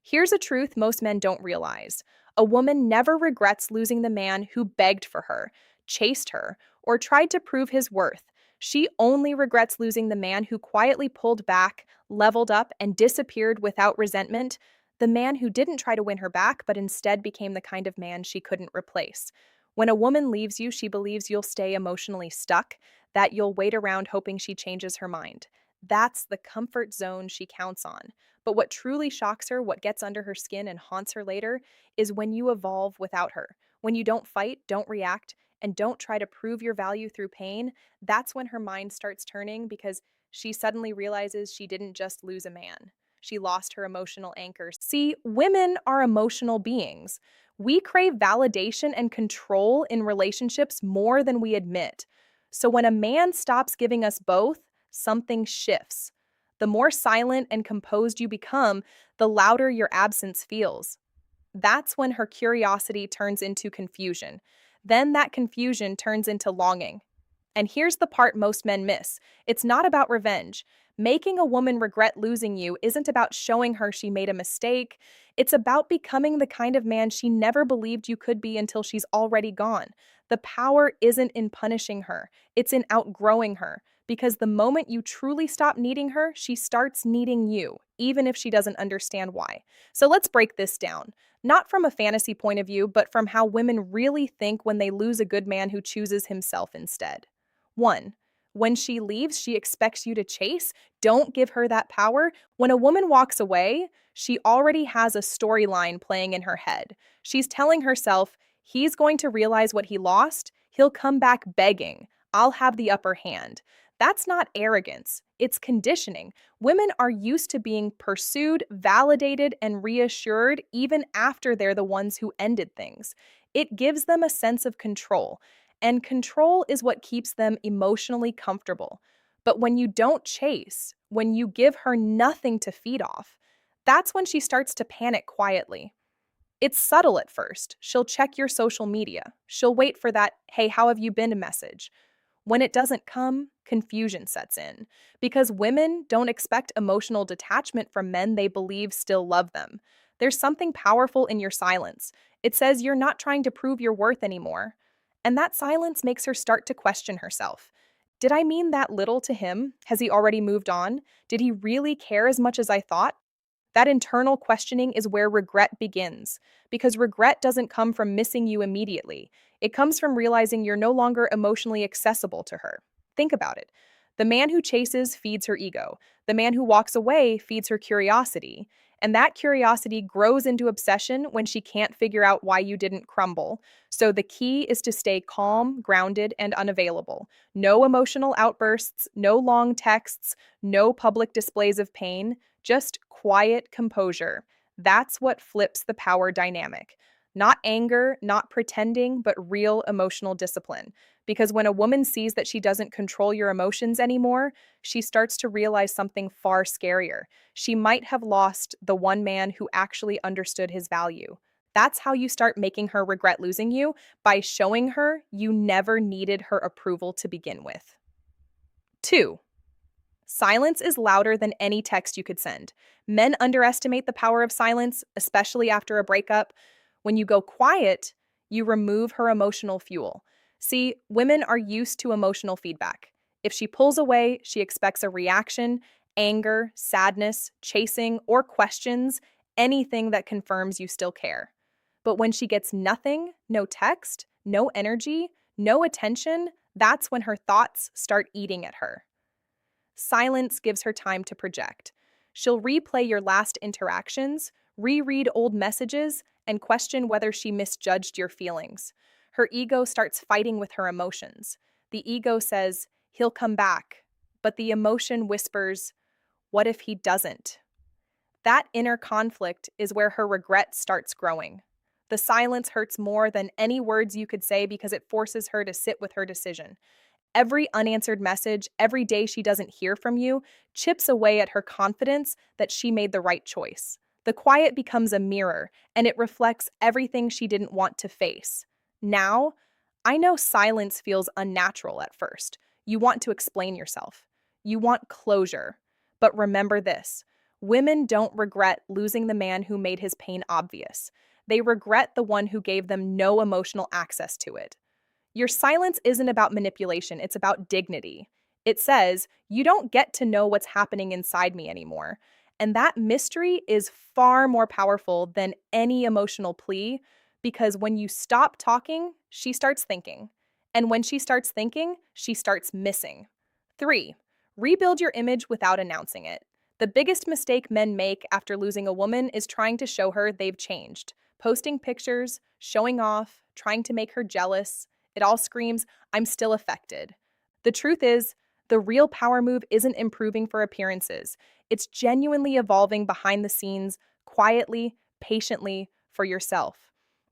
Here's a truth most men don't realize. A woman never regrets losing the man who begged for her, chased her, or tried to prove his worth. She only regrets losing the man who quietly pulled back, leveled up, and disappeared without resentment. The man who didn't try to win her back, but instead became the kind of man she couldn't replace. When a woman leaves you, she believes you'll stay emotionally stuck, that you'll wait around hoping she changes her mind. That's the comfort zone she counts on. But what truly shocks her, what gets under her skin and haunts her later, is when you evolve without her. When you don't fight, don't react, and don't try to prove your value through pain, that's when her mind starts turning because she suddenly realizes she didn't just lose a man. She lost her emotional anchor. See, women are emotional beings. We crave validation and control in relationships more than we admit. So when a man stops giving us both, something shifts. The more silent and composed you become, the louder your absence feels. That's when her curiosity turns into confusion. Then that confusion turns into longing. And here's the part most men miss. It's not about revenge. Making a woman regret losing you isn't about showing her she made a mistake. It's about becoming the kind of man she never believed you could be until she's already gone. The power isn't in punishing her, it's in outgrowing her. Because the moment you truly stop needing her, she starts needing you, even if she doesn't understand why. So let's break this down. Not from a fantasy point of view, but from how women really think when they lose a good man who chooses himself instead. 1. When she leaves, she expects you to chase. Don't give her that power. When a woman walks away, she already has a storyline playing in her head. She's telling herself, he's going to realize what he lost. He'll come back begging. I'll have the upper hand. That's not arrogance, it's conditioning. Women are used to being pursued, validated, and reassured even after they're the ones who ended things. It gives them a sense of control, and control is what keeps them emotionally comfortable. But when you don't chase, when you give her nothing to feed off, that's when she starts to panic quietly. It's subtle at first. She'll check your social media. She'll wait for that, hey, how have you been message. When it doesn't come, confusion sets in because women don't expect emotional detachment from men they believe still love them. There's something powerful in your silence. It says you're not trying to prove your worth anymore. And that silence makes her start to question herself. Did I mean that little to him? Has he already moved on? Did he really care as much as I thought? That internal questioning is where regret begins, because regret doesn't come from missing you immediately. It comes from realizing you're no longer emotionally accessible to her. Think about it. The man who chases feeds her ego. The man who walks away feeds her curiosity. And that curiosity grows into obsession when she can't figure out why you didn't crumble. So the key is to stay calm, grounded, and unavailable. No emotional outbursts, no long texts, no public displays of pain. Just quiet composure. That's what flips the power dynamic. Not anger, not pretending, but real emotional discipline. Because when a woman sees that she doesn't control your emotions anymore, she starts to realize something far scarier. She might have lost the one man who actually understood his value. That's how you start making her regret losing you, by showing her you never needed her approval to begin with. 2. Silence is louder than any text you could send. Men underestimate the power of silence, especially after a breakup. When you go quiet, you remove her emotional fuel. See, women are used to emotional feedback. If she pulls away, she expects a reaction, anger, sadness, chasing, or questions, anything that confirms you still care. But when she gets nothing, no text, no energy, no attention, that's when her thoughts start eating at her. Silence gives her time to project. She'll replay your last interactions, reread old messages, and question whether she misjudged your feelings. Her ego starts fighting with her emotions. The ego says, he'll come back. But the emotion whispers, what if he doesn't? That inner conflict is where her regret starts growing. The silence hurts more than any words you could say because it forces her to sit with her decision. Every unanswered message, every day she doesn't hear from you, chips away at her confidence that she made the right choice. The quiet becomes a mirror, and it reflects everything she didn't want to face. Now, I know silence feels unnatural at first. You want to explain yourself. You want closure. But remember this. Women don't regret losing the man who made his pain obvious. They regret the one who gave them no emotional access to it. Your silence isn't about manipulation, it's about dignity. It says, you don't get to know what's happening inside me anymore. And that mystery is far more powerful than any emotional plea because when you stop talking, she starts thinking. And when she starts thinking, she starts missing. 3. Rebuild your image without announcing it. The biggest mistake men make after losing a woman is trying to show her they've changed. Posting pictures, showing off, trying to make her jealous. It all screams, I'm still affected. The truth is, the real power move isn't improving for appearances. It's genuinely evolving behind the scenes, quietly, patiently, for yourself.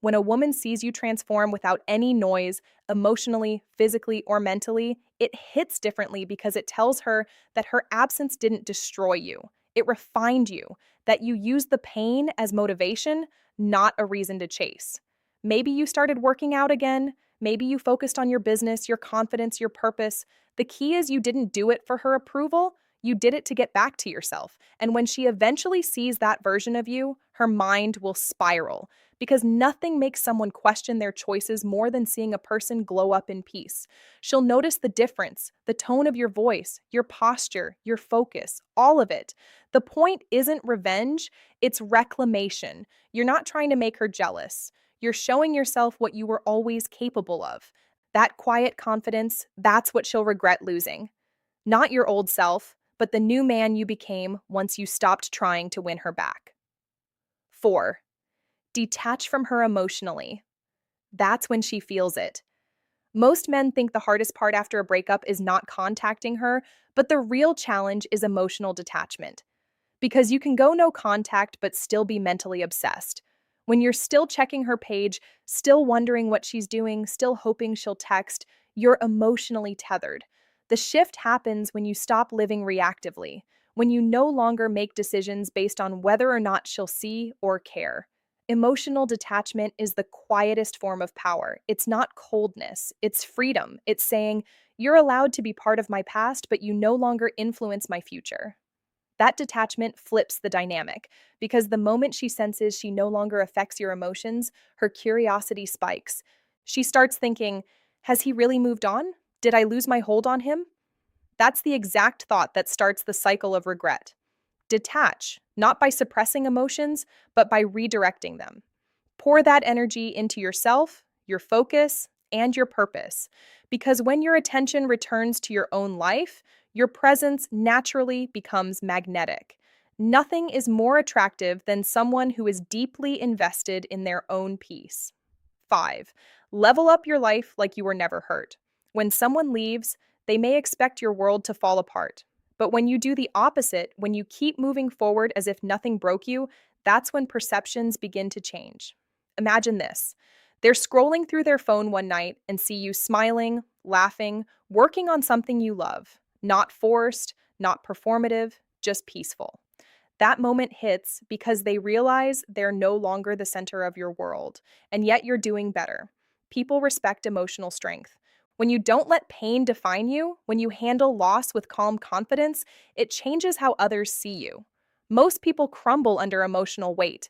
When a woman sees you transform without any noise, emotionally, physically, or mentally, it hits differently because it tells her that her absence didn't destroy you. It refined you, that you used the pain as motivation, not a reason to chase. Maybe you started working out again. Maybe you focused on your business, your confidence, your purpose. The key is you didn't do it for her approval. You did it to get back to yourself. And when she eventually sees that version of you, her mind will spiral because nothing makes someone question their choices more than seeing a person glow up in peace. She'll notice the difference, the tone of your voice, your posture, your focus, all of it. The point isn't revenge, it's reclamation. You're not trying to make her jealous. You're showing yourself what you were always capable of. That quiet confidence, that's what she'll regret losing. Not your old self, but the new man you became once you stopped trying to win her back. 4. Detach from her emotionally. That's when she feels it. Most men think the hardest part after a breakup is not contacting her, but the real challenge is emotional detachment. Because you can go no contact but still be mentally obsessed. When you're still checking her page, still wondering what she's doing, still hoping she'll text, you're emotionally tethered. The shift happens when you stop living reactively, when you no longer make decisions based on whether or not she'll see or care. Emotional detachment is the quietest form of power. It's not coldness, it's freedom. It's saying, you're allowed to be part of my past, but you no longer influence my future. That detachment flips the dynamic because the moment she senses she no longer affects your emotions, her curiosity spikes. She starts thinking, has he really moved on? Did I lose my hold on him? That's the exact thought that starts the cycle of regret. Detach, not by suppressing emotions, but by redirecting them. Pour that energy into yourself, your focus, and your purpose. Because when your attention returns to your own life, your presence naturally becomes magnetic. Nothing is more attractive than someone who is deeply invested in their own peace. 5. Level up your life like you were never hurt. When someone leaves, they may expect your world to fall apart. But when you do the opposite, when you keep moving forward as if nothing broke you, that's when perceptions begin to change. Imagine this. They're scrolling through their phone one night and see you smiling, laughing, working on something you love. Not forced, not performative, just peaceful. That moment hits because they realize they're no longer the center of your world, and yet you're doing better. People respect emotional strength. When you don't let pain define you, when you handle loss with calm confidence, it changes how others see you. Most people crumble under emotional weight,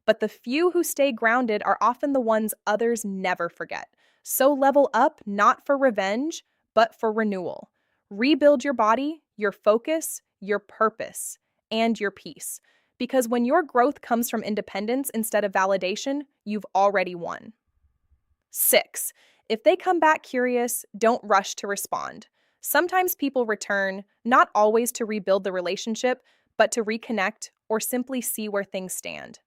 but the few who stay grounded are often the ones others never forget. So level up not for revenge, but for renewal. Rebuild your body, your focus, your purpose, and your peace. Because when your growth comes from independence instead of validation, you've already won. 6. If they come back curious, don't rush to respond. Sometimes people return, not always to rebuild the relationship, but to reconnect or simply see where things stand.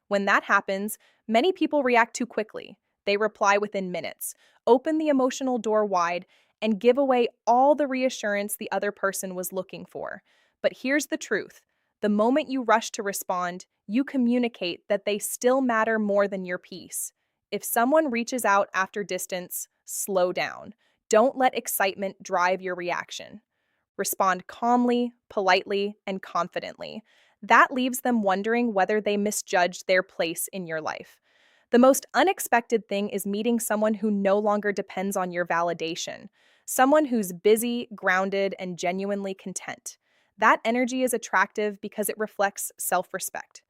When that happens, many people react too quickly. They reply within minutes, open the emotional door wide, and give away all the reassurance the other person was looking for. But here's the truth. The moment you rush to respond, you communicate that they still matter more than your peace. If someone reaches out after distance, slow down. Don't let excitement drive your reaction. Respond calmly, politely, and confidently. That leaves them wondering whether they misjudged their place in your life. The most unexpected thing is meeting someone who no longer depends on your validation, someone who's busy, grounded, and genuinely content. That energy is attractive because it reflects self respect.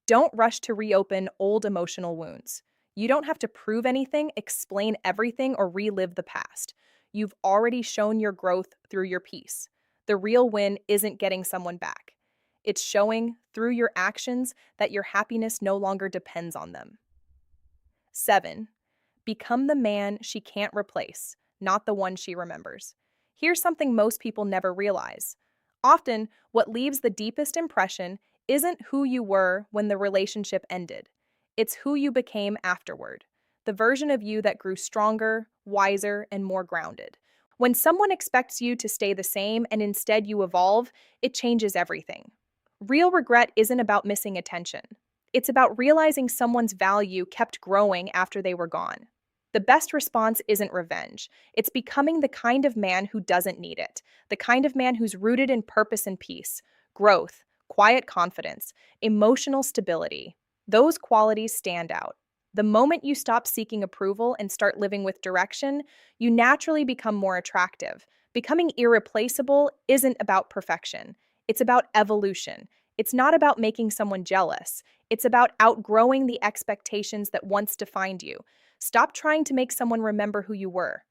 Don't rush to reopen old emotional wounds. You don't have to prove anything, explain everything, or relive the past. You've already shown your growth through your peace. The real win isn't getting someone back, it's showing through your actions that your happiness no longer depends on them. 7. Become the man she can't replace, not the one she remembers. Here's something most people never realize. Often, what leaves the deepest impression isn't who you were when the relationship ended, it's who you became afterward. The version of you that grew stronger, wiser, and more grounded. When someone expects you to stay the same and instead you evolve, it changes everything. Real regret isn't about missing attention. It's about realizing someone's value kept growing after they were gone. The best response isn't revenge. It's becoming the kind of man who doesn't need it, the kind of man who's rooted in purpose and peace, growth, quiet confidence, emotional stability. Those qualities stand out. The moment you stop seeking approval and start living with direction, you naturally become more attractive. Becoming irreplaceable isn't about perfection, it's about evolution. It's not about making someone jealous. It's about outgrowing the expectations that once defined you. Stop trying to make someone remember who you were.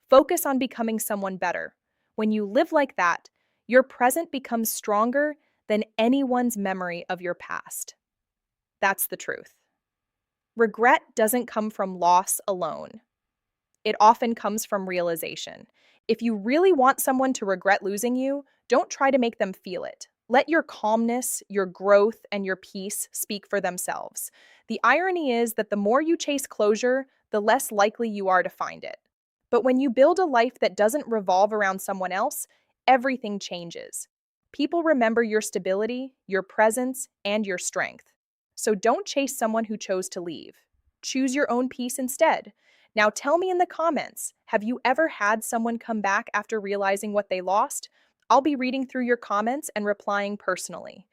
Focus on becoming someone better. When you live like that, your present becomes stronger than anyone's memory of your past. That's the truth. Regret doesn't come from loss alone. It often comes from realization. If you really want someone to regret losing you, don't try to make them feel it. Let your calmness, your growth, and your peace speak for themselves. The irony is that the more you chase closure, the less likely you are to find it. But when you build a life that doesn't revolve around someone else, everything changes. People remember your stability, your presence, and your strength. So don't chase someone who chose to leave. Choose your own peace instead. Now tell me in the comments, have you ever had someone come back after realizing what they lost? I'll be reading through your comments and replying personally.